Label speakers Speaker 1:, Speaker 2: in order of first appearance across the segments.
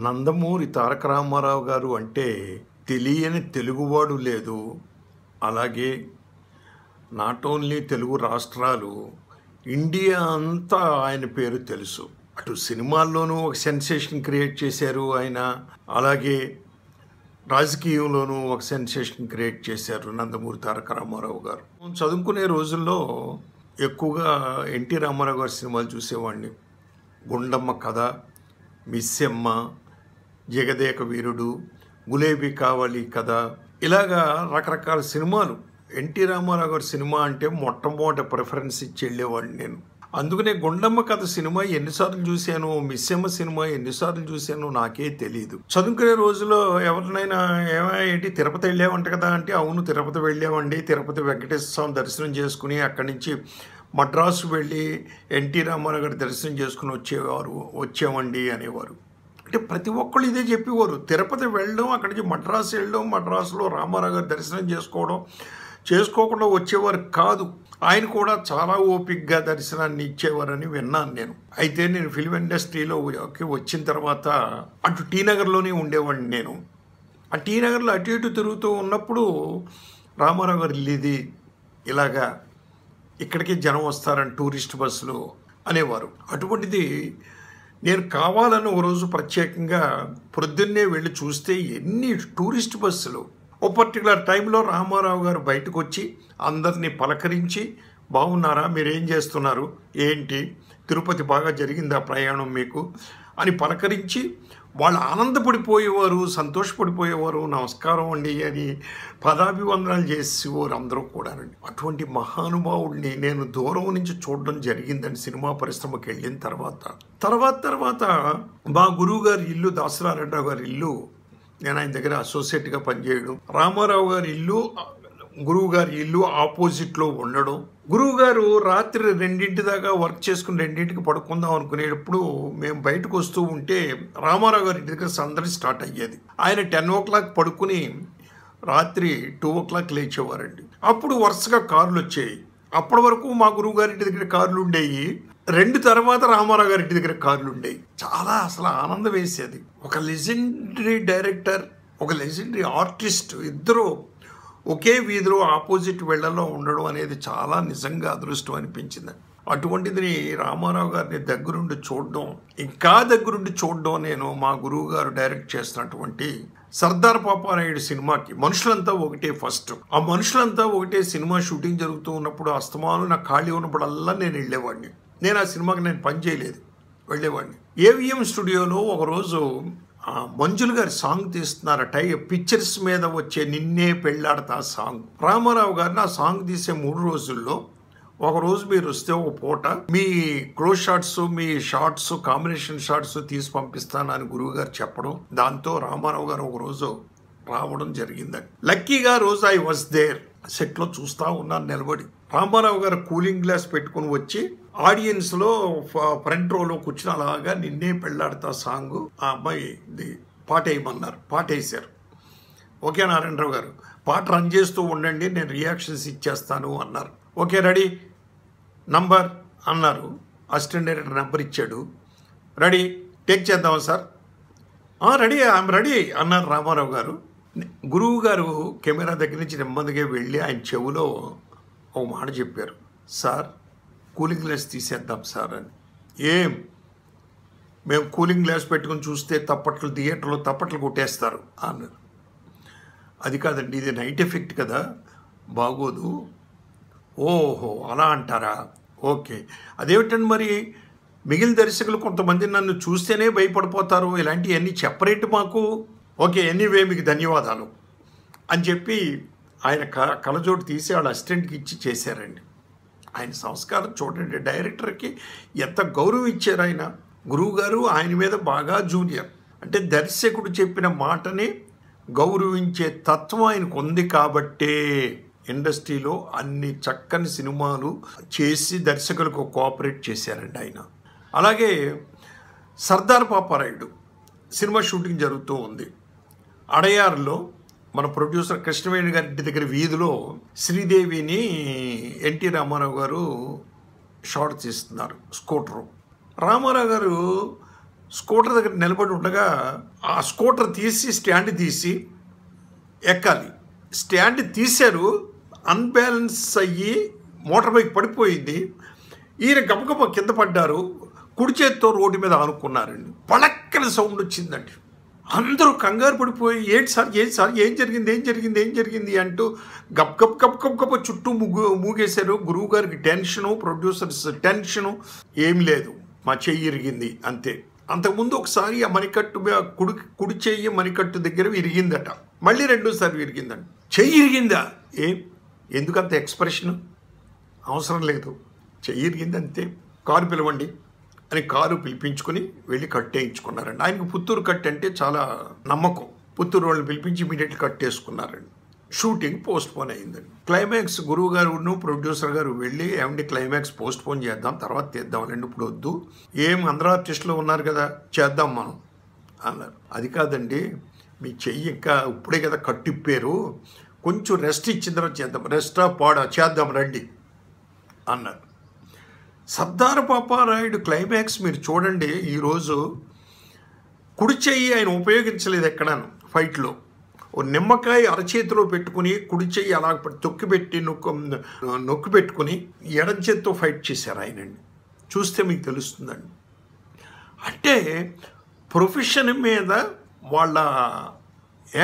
Speaker 1: నందమూరి తారక రామారావు గారు అంటే తెలియని తెలుగువాడు లేదు. అలాగే నాట్ ఓన్లీ తెలుగు రాష్ట్రాలు, ఇండియా అంతా ఆయన పేరు తెలుసు. అటు సినిమాల్లోనూ ఒక సెన్సేషన్ క్రియేట్ చేశారు ఆయన, అలాగే రాజకీయంలోనూ ఒక సెన్సేషన్ క్రియేట్ చేశారు నందమూరి తారక రామారావు గారు. చదువుకునే రోజుల్లో ఎక్కువగా ఎన్టీ రామారావు గారి సినిమాలు చూసేవాడిని. గుండమ్మ కథ, మిస్సెమ్మ, జగదేక వీరుడు, గులేబీ కావాలి కథ, ఇలాగా రకరకాల సినిమాలు. ఎన్టీ రామారావు గారి సినిమా అంటే మొట్టమొదటి ప్రిఫరెన్స్ ఇచ్చి వెళ్ళేవాడిని నేను. అందుకనే గుండమ్మ కథ సినిమా ఎన్నిసార్లు చూశాను, మిస్సెమ్మ సినిమా ఎన్నిసార్లు చూశాను నాకే తెలియదు. చదువుకునే రోజుల్లో ఎవరినైనా ఏంటి తిరుపతి వెళ్ళామంట కదా అంటే, అవును తిరుపతి వెళ్ళామండి, తిరుపతి వెంకటేశ్వర స్వామి దర్శనం చేసుకుని అక్కడి నుంచి మద్రాసు వెళ్ళి ఎన్టీ రామారావు గారి దర్శనం చేసుకుని వచ్చామండి అనేవారు. అంటే ప్రతి ఒక్కళ్ళు ఇదే చెప్పేవారు. తిరుపతి వెళ్ళడం, అక్కడి నుంచి మద్రాసు వెళ్ళడం, మద్రాసులో రామారావు గారి దర్శనం చేసుకోకుండా వచ్చేవారు కాదు. ఆయన కూడా చాలా ఓపికగా దర్శనాన్ని ఇచ్చేవారని విన్నాను నేను. అయితే నేను ఫిల్మ్ ఇండస్ట్రీలో వచ్చిన తర్వాత అటు టీ నగర్లోనే ఉండేవాడిని నేను. ఆ టీ నగర్లో అటు ఇటు తిరుగుతూ ఉన్నప్పుడు రామారావు గారు ఇల్లుది, ఇలాగా ఇక్కడికి జనం వస్తారని టూరిస్ట్ బస్సులు అనేవారు. అటువంటిది నేను కావాలని ఓ రోజు ప్రత్యేకంగా పొద్దున్నే వెళ్ళి చూస్తే ఎన్ని టూరిస్ట్ బస్సులు. ఓ పర్టికులర్ టైంలో రామారావు గారు బయటకు వచ్చి అందరినీ పలకరించి, బాగున్నారా, మీరేం చేస్తున్నారు, ఏంటి, తిరుపతి బాగా జరిగిందా ప్రయాణం మీకు అని పలకరించి వాళ్ళు ఆనందపడిపోయేవారు, సంతోషపడిపోయేవారు. నమస్కారం అండి అని పదాభివందనాలు చేసేవారు అందరూ కూడానండి. అటువంటి మహానుభావుడిని నేను దూరం నుంచి చూడడం జరిగిందని సినిమా పరిశ్రమకి వెళ్ళిన తర్వాత మా గురువు గారి ఇల్లు, దాసరారెడ్డిరావు గారి ఇల్లు, నేను ఆయన దగ్గర అసోసియేట్గా పనిచేయడం, రామారావు గారి ఇల్లు గురువు గారి ఇల్లు ఆపోజిట్లో ఉండడం. గురువు గారు రాత్రి 2 దాకా వర్క్ చేసుకుని 2కి పడుకుందాం అనుకునేటప్పుడు మేము బయటకు వస్తూ ఉంటే రామారావు గారి ఇంటి దగ్గర సందడి స్టార్ట్ అయ్యేది. ఆయన 10 o'clock పడుకుని రాత్రి 2 o'clock లేచేవారండి. అప్పుడు వరుసగా కార్లు వచ్చాయి. అప్పటి వరకు మా గురువు గారి ఇంటి దగ్గర కార్లు ఉండేవి, 2 తర్వాత రామారావు గారి ఇంటి దగ్గర కార్లు ఉండేవి. చాలా అసలు ఆనందం వేసేది. ఒక లెజెండరీ డైరెక్టర్, ఒక లెజెండరీ ఆర్టిస్ట్ ఇద్దరు ఒకే వీధిలో ఆపోజిట్ వేళ్లలో ఉండడం అనేది చాలా నిజంగా అదృష్టం అనిపించింది. అటువంటిది రామారావు గారిని దగ్గరుండి చూడడం నేను మా గురువు గారు డైరెక్ట్ చేసినటువంటి సర్దార్ పాపారాయుడు సినిమాకి, మనుషులంతా ఒకటే ఫస్ట్, ఆ మనుషులంతా ఒకటే సినిమా షూటింగ్ జరుగుతూ ఉన్నప్పుడు అస్తమానం నాకు ఖాళీ ఉన్నప్పుడల్లా నేను వెళ్ళేవాడిని. నేను ఆ సినిమాకి నేను పని చేయలేదు, వెళ్ళేవాడిని. ఏవిఎం స్టూడియోలో ఒకరోజు మంజులు గారి సాంగ్ తీస్తున్నారట, పిక్చర్స్ మీద వచ్చే నిన్నే పెళ్ళాడతా సాంగ్. రామారావు గారిని ఆ సాంగ్ తీసే 3 రోజుల్లో ఒకరోజు మీరు వస్తే ఒక పూట మీ క్లోజ్ షాట్స్, మీ షార్ట్స్, కాంబినేషన్ షార్ట్స్ తీసి పంపిస్తానని గురువు గారు చెప్పడం, దాంతో రామారావు గారు ఒక రోజు రావడం జరిగిందని. లక్కీగా రోజు ఐ వాజ్ దేర్. సెట్లో చూస్తా ఉన్నాను నిలబడి. రామారావు గారు కూలింగ్ గ్లాస్ పెట్టుకుని వచ్చి ఆడియన్స్లో ఫ్రంట్ రోలో కూర్చుని అలాగా నిన్నే పెళ్ళాడతా సాంగ్ ఆ అమ్మాయి పాట వేయమన్నారు. పాట వేశారు. ఓకే నారాయణరావు గారు, పాట రన్ చేస్తూ ఉండండి, నేను రియాక్షన్స్ ఇచ్చేస్తాను అన్నారు. ఓకే రెడీ నంబర్ అన్నారు. అసిస్టెంట్ డైరెక్టర్ నెంబర్ ఇచ్చాడు. రెడీ టేక్ చేద్దామా సార్? రెడీ, ఐఎమ్ రెడీ అన్నారు రామారావు గారు. గురువు గారు కెమెరా దగ్గర నుంచి నెమ్మదిగా వెళ్ళి ఆయన చెవులో ఒక మాట చెప్పారు, సార్ కూలింగ్ గ్లాస్ తీసేద్దాం సార్ అని. మేము కూలింగ్ గ్లాస్ పెట్టుకుని చూస్తే థియేటర్లో తప్పట్లు కొట్టేస్తారు అన్నారు. అది కాదండి, ఇది నైట్ ఎఫెక్ట్ కదా, బాగోదు. ఓహో అలా అంటారా, ఓకే. అదేమిటండి మరి మిగిలిన దర్శకులు కొంతమంది నన్ను చూస్తేనే భయపడిపోతారు, ఇలాంటివన్నీ చెప్పరేంటి మాకు. ఓకే ఎనీవే మీకు ధన్యవాదాలు అని చెప్పి ఆయన కళ్ళజోడు తీసి వాళ్ళ అసిస్టెంట్కి ఇచ్చి చేశారండి. ఆయన సంస్కారం చూడండి, డైరెక్టర్కి ఎంత గౌరవం ఇచ్చారు ఆయన. గురువు గారు ఆయన మీద బాగా జూనియర్. అంటే దర్శకుడు చెప్పిన మాటని గౌరవించే తత్వం ఆయనకు ఉంది కాబట్టే ఇండస్ట్రీలో అన్ని చక్కని సినిమాలు చేసి దర్శకులకు కోఆపరేట్ చేశారండి ఆయన. అలాగే సర్దార్ పాపారాయుడు సినిమా షూటింగ్ జరుగుతూ ఉంది. అడయారులో మన ప్రొడ్యూసర్ కృష్ణవేణి గారి ఇంటి దగ్గర వీధిలో శ్రీదేవిని ఎన్టీ రామారావు గారు షాట్ తీస్తున్నారు, స్కూటరు. రామారావు గారు స్కూటర్ దగ్గర నిలబడి ఉండగా ఆ స్కూటర్ తీసి స్టాండ్ తీసి ఎక్కాలి. స్టాండ్ తీశారు, అన్బ్యాలెన్స్ అయ్యి మోటార్ బైక్ పడిపోయింది. ఈయన గబగబ కింద పడ్డారు, కుడి చేత్తో రోడ్డు మీద ఆనుకున్నారండి. పడక్కన సౌండ్ వచ్చిందండి. అందరూ కంగారు పడిపోయి ఏంటి సార్ ఏం జరిగింది అంటూ గబ్ చుట్టూ మూగేశారు. గురువు గారికి టెన్షను, ప్రొడ్యూసర్స్ టెన్షను. ఏం లేదు, మా చెయ్యి ఇరిగింది అంతే. అంతకుముందు ఒకసారి ఆ మణికట్టు కుడి చెయ్యి మణికట్టు దగ్గర విరిగిందట, మళ్ళీ రెండోసారి విరిగిందంట. చెయ్యి ఇరిగిందా? ఎందుకంత ఎక్స్ప్రెషన్ అవసరం లేదు, చెయ్యి ఇరిగింది అంతే, కారు పిలవండి అని కారు పిలిపించుకుని వెళ్ళి కట్టేయించుకున్నారండి. ఆయనకు పుత్తూరు కట్ అంటే చాలా నమ్మకం. పుత్తూరు వాళ్ళని పిలిపించి ఇమీడియట్గా కట్టేసుకున్నారండి. షూటింగ్ పోస్ట్ పోన్ అయిందండి. క్లైమాక్స్ గురువు గారును ప్రొడ్యూసర్ గారు వెళ్ళి ఏమండి క్లైమాక్స్ పోస్ట్ పోన్ చేద్దాం, తర్వాత తీద్దామండి, ఇప్పుడు వద్దు, అందరూ ఆర్టిస్టులు ఉన్నారు కదా, చేద్దాం మనం అన్నారు. అది కాదండి, మీ చెయ్యి ఇంకా ఇప్పుడే కదా కట్టిప్పారు, కొంచెం రెస్ట్ ఇచ్చిన తర్వాత చేద్దాం, రెస్టా పాడా చేద్దాం రండి అన్నారు. సర్దార్ పాపారాయుడు క్లైమాక్స్ మీరు చూడండి. ఈరోజు కుడి చెయ్యి ఆయన ఉపయోగించలేదు ఎక్కడాను ఫైట్లో. ఓ నిమ్మకాయ అరచేతిలో పెట్టుకుని కుడి చెయ్యి అలా తొక్కిపెట్టి నొక్కి పెట్టుకుని ఎడం చేత్తో ఫైట్ చేశారు ఆయనండి. చూస్తే మీకు తెలుస్తుందండి. అంటే ప్రొఫెషన్ మీద వాళ్ళ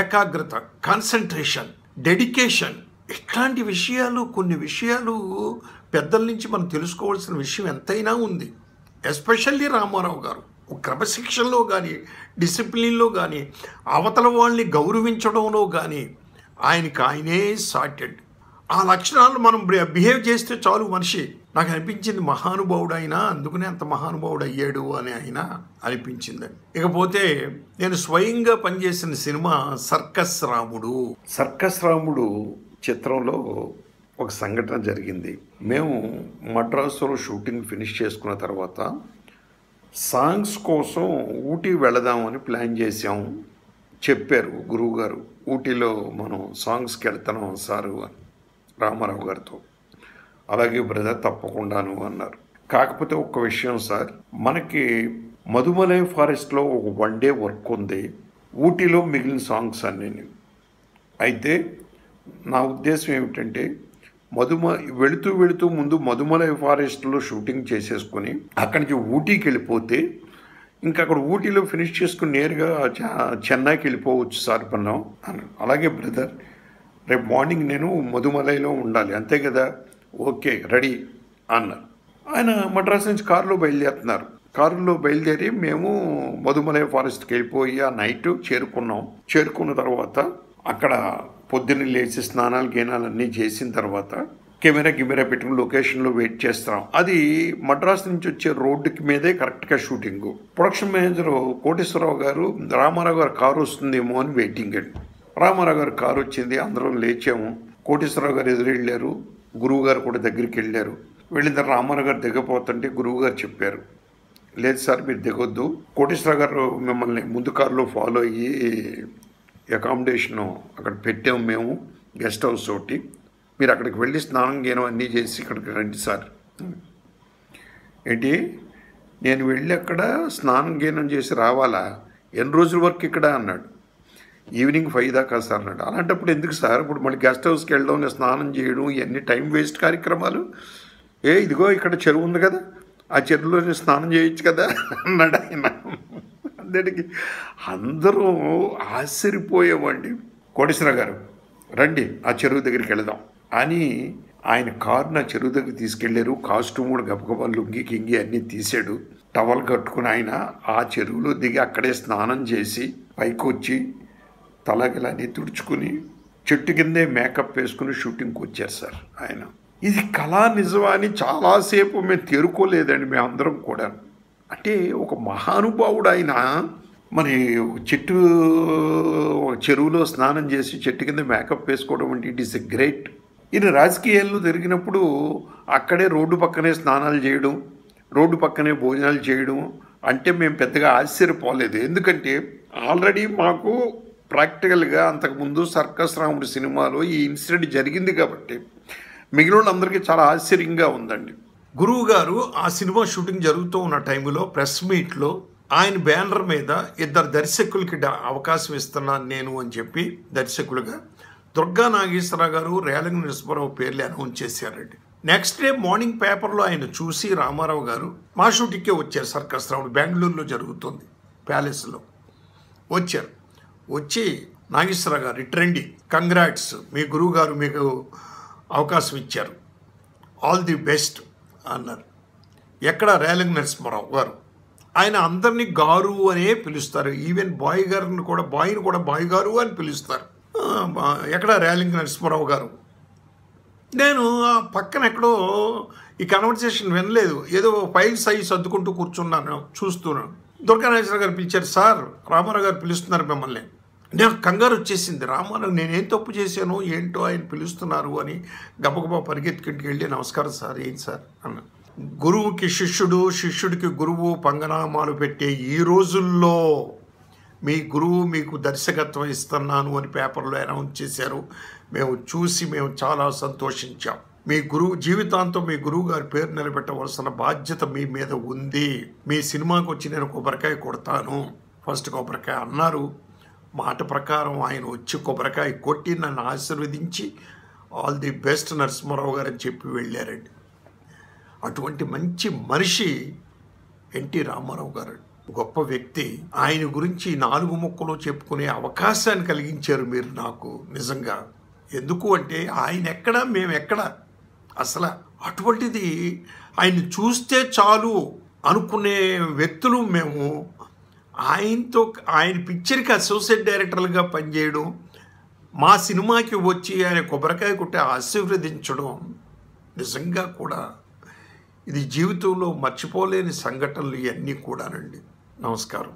Speaker 1: ఏకాగ్రత, కాన్సన్ట్రేషన్, డెడికేషన్, ఇట్లాంటి విషయాలు, కొన్ని విషయాలు పెద్దల నుంచి మనం తెలుసుకోవాల్సిన విషయం ఎంతైనా ఉంది. ఎస్పెషల్లీ రామారావు గారు క్రమశిక్షణలో కానీ, డిసిప్లిన్లో కానీ, అవతల వాళ్ళని గౌరవించడంలో కానీ ఆయనే సాటెడ్. ఆ లక్షణాలు మనం బిహేవ్ చేస్తే చాలు మనిషి. నాకు అనిపించింది మహానుభావుడు అయినా, అందుకనే అంత మహానుభావుడు అయ్యాడు అని ఆయన అనిపించిందండి. ఇకపోతే నేను స్వయంగా పనిచేసిన సినిమా సర్కస్ రాముడు చిత్రంలో ఒక సంఘటన జరిగింది. మేము మద్రాసులో షూటింగ్ ఫినిష్ చేసుకున్న తర్వాత సాంగ్స్ కోసం ఊటీ వెళదామని ప్లాన్ చేసాము. చెప్పారు గురువుగారు, ఊటీలో మనం సాంగ్స్కి వెళ్తున్నాం సారు అని రామారావు గారితో. అలాగే బ్రదర్ తప్పకుండాను అన్నారు. కాకపోతే ఒక్క విషయం సార్, మనకి మధుమలై ఫారెస్ట్లో ఒక 1 డే వర్క్ ఉంది, ఊటీలో మిగిలిన సాంగ్స్ అన్నీ. అయితే నా ఉద్దేశం ఏమిటంటే వెళుతూ ముందు మధుమలై ఫారెస్ట్లో షూటింగ్ చేసేసుకొని అక్కడి నుంచి ఊటీకి వెళ్ళిపోతే ఇంకా అక్కడ ఊటీలో ఫినిష్ చేసుకుని నేరుగా చెన్నైకి వెళ్ళిపోవచ్చు సార్ పన్నాం అన్నాడు. అలాగే బ్రదర్, రేపు మార్నింగ్ నేను మధుమలైలో ఉండాలి అంతే కదా, ఓకే రెడీ అన్నారు. ఆయన మద్రాసు నుంచి కారులో బయలుదేరుతున్నారు. కారులో బయలుదేరి మేము మధుమలై ఫారెస్ట్కి వెళ్ళిపోయి ఆ నైట్ చేరుకున్న తర్వాత అక్కడ పొద్దున్న లేచి స్నానాలు గీనాలు అన్నీ చేసిన తర్వాత కెమెరా పెట్టుకుని లొకేషన్లో వెయిట్ చేస్తాం. అది మద్రాసు నుంచి వచ్చే రోడ్డుకి మీదే కరెక్ట్గా షూటింగు. ప్రొడక్షన్ మేనేజర్ కోటేశ్వరరావు గారు రామారావు గారు కారు వస్తుందేమో అని వెయిటింగ్ అండి. రామారావు గారు కారు వచ్చింది, అందరం లేచాము. కోటేశ్వరరావు గారు ఎదురు వెళ్ళారు, గురువు గారు కూడా దగ్గరికి వెళ్ళారు. వెళ్ళిన తర్వాత రామారావు గారు దిగపోతుంటే గురువు గారు చెప్పారు, లేదు సార్ మీరు దిగొద్దు, కోటేశ్వరరావు గారు మిమ్మల్ని ముందు కారులో ఫాలో అయ్యి అకామిడేషను అక్కడ పెట్టాము మేము, గెస్ట్ హౌస్ ఒకటి, మీరు అక్కడికి వెళ్ళి స్నానం గీనం అన్నీ చేసి ఇక్కడికి రండి సార్. ఏంటి, నేను వెళ్ళి అక్కడ స్నానం గీనం చేసి రావాలా, ఎన్ని రోజుల వరకు ఇక్కడ అన్నాడు. ఈవినింగ్ 5 దాకా సార్ అన్నాడు. అలాంటప్పుడు ఎందుకు సార్ ఇప్పుడు మళ్ళీ గెస్ట్ హౌస్కి వెళ్ళడం, స్నానం చేయడం, ఇవన్నీ టైం వేస్ట్ కార్యక్రమాలు. ఇదిగో ఇక్కడ చెరువు ఉంది కదా, ఆ చెరువులో స్నానం చేయొచ్చు కదా అన్నాడు ఆయన. అందరికి అందరూ ఆశ్చర్యపోయామండి. కోటేశ్వరరావు గారు రండి ఆ చెరువు దగ్గరికి వెళదాం అని ఆయన కారుని ఆ చెరువు దగ్గర తీసుకెళ్లారు. కాస్ట్యూమ్ కూడా గబగబా లుంగి కింగి అన్నీ తీసాడు. టవల్ కట్టుకుని ఆయన ఆ చెరువులో దిగి అక్కడే స్నానం చేసి పైకి వచ్చి తలగిలన్నీ తుడుచుకుని చెట్టు కిందే మేకప్ వేసుకుని షూటింగ్కి వచ్చారు సార్ ఆయన. ఇది కళా నిజమా అని చాలాసేపు మేము తేరుకోలేదండి మేమందరం కూడా. అంటే ఒక మహానుభావుడు ఆయన మరి చెరువులో స్నానం చేసి చెట్టు కింద మేకప్ వేసుకోవడం అంటే ఇట్ ఈస్ ఎ గ్రేట్. ఈయన రాజకీయాల్లో జరిగినప్పుడు అక్కడే రోడ్డు పక్కనే స్నానాలు చేయడం, రోడ్డు పక్కనే భోజనాలు చేయడం అంటే మేము పెద్దగా ఆశ్చర్యపోలేదు. ఎందుకంటే ఆల్రెడీ మాకు ప్రాక్టికల్గా అంతకుముందు సర్కస్ రాముడు సినిమాలో ఈ ఇన్సిడెంట్ జరిగింది కాబట్టి మిగిలిన వాళ్ళందరికీ చాలా ఆశ్చర్యంగా ఉందండి. గురువు గారు ఆ సినిమా షూటింగ్ జరుగుతూ ఉన్న టైంలో ప్రెస్ మీట్లో ఆయన బ్యానర్ మీద ఇద్దరు దర్శకులకి అవకాశం ఇస్తున్నాను నేను అని చెప్పి దర్శకులుగా దుర్గా నాగేశ్వరరావు గారు, రేలంగి నరసింహారావు పేర్లు అనౌన్స్ చేశారండి. నెక్స్ట్ డే మార్నింగ్ పేపర్లో ఆయన చూసి రామారావు గారు మా షూటింగ్కే వచ్చారు. సర్కస్ రౌండ్ బెంగళూరులో జరుగుతుంది, ప్యాలెస్లో వచ్చారు. వచ్చి నాగేశ్వరరావు గారు ఇట్రండి, కంగ్రాట్స్, మీ గురువు గారు మీకు అవకాశం ఇచ్చారు, ఆల్ ది బెస్ట్ అన్నారు. ఎక్కడ రేలంగి నరసింహారావు గారు, ఆయన అందరినీ గారు అనే పిలుస్తారు. ఈవెన్ బాయ్ని కూడా బాయ్ గారు అని పిలుస్తారు. ఎక్కడ రేలంగి నరసింహారావు గారు. నేను పక్కన ఎక్కడో ఈ కన్వర్సేషన్ వినలేదు, ఏదో ఫైల్స్ అయ్యి సర్దుకుంటూ కూర్చున్నాను, చూస్తున్నాను. దుర్గా నాగేశ్వరరావు గారు పిలిచారు, సార్ రామారావు గారు పిలుస్తున్నారు మిమ్మల్ని. నేను కంగారు వచ్చేసింది, రామారావు నేనేం తప్పు చేశాను ఏంటో ఆయన పిలుస్తున్నారు అని గబగబా పరిగెత్తుకుంటూ వెళ్ళి నమస్కారం సార్, ఏంటి సార్ అన్న. గురువుకి శిష్యుడు, శిష్యుడికి గురువు పంగనామాలు పెట్టే ఈ రోజుల్లో మీ గురువు మీకు దర్శకత్వం ఇస్తున్నాను అని పేపర్లో అనౌన్స్ చేశారు. మేము చూసి మేము చాలా సంతోషించాం. మీ గురువు జీవితాంతం మీ గురువు గారి పేరు నిలబెట్టవలసిన బాధ్యత మీ మీద ఉంది. మీ సినిమాకి వచ్చి నేను కొబ్బరికాయ కొడతాను, ఫస్ట్ కొబ్బరికాయ అన్నారు. మాట ప్రకారం ఆయన వచ్చి కొబ్బరికాయ కొట్టి నన్ను ఆశీర్వదించి ఆల్ ది బెస్ట్ నరసింహారావు గారు అని చెప్పి వెళ్ళారండి. అటువంటి మంచి మనిషి ఎన్టీ రామారావు గారు, గొప్ప వ్యక్తి. ఆయన గురించి 4 ముక్కలు చెప్పుకునే అవకాశాన్ని కలిగించారు మీరు నాకు. నిజంగా ఎందుకు అంటే ఆయన ఎక్కడ మేము ఎక్కడ, అసలు అటువంటిది ఆయన్ని చూస్తే చాలు అనుకునే వ్యక్తులు మేము. ఆయన పిక్చర్కి అసోసియేట్ డైరెక్టర్లుగా పనిచేయడం, మా సినిమాకి వచ్చి ఆయన కొబ్బరికాయ కొట్టి ఆశీర్వదించడం నిజంగా కూడా ఇది జీవితంలో మర్చిపోలేని సంఘటనలు ఇవన్నీ కూడానండి. నమస్కారం.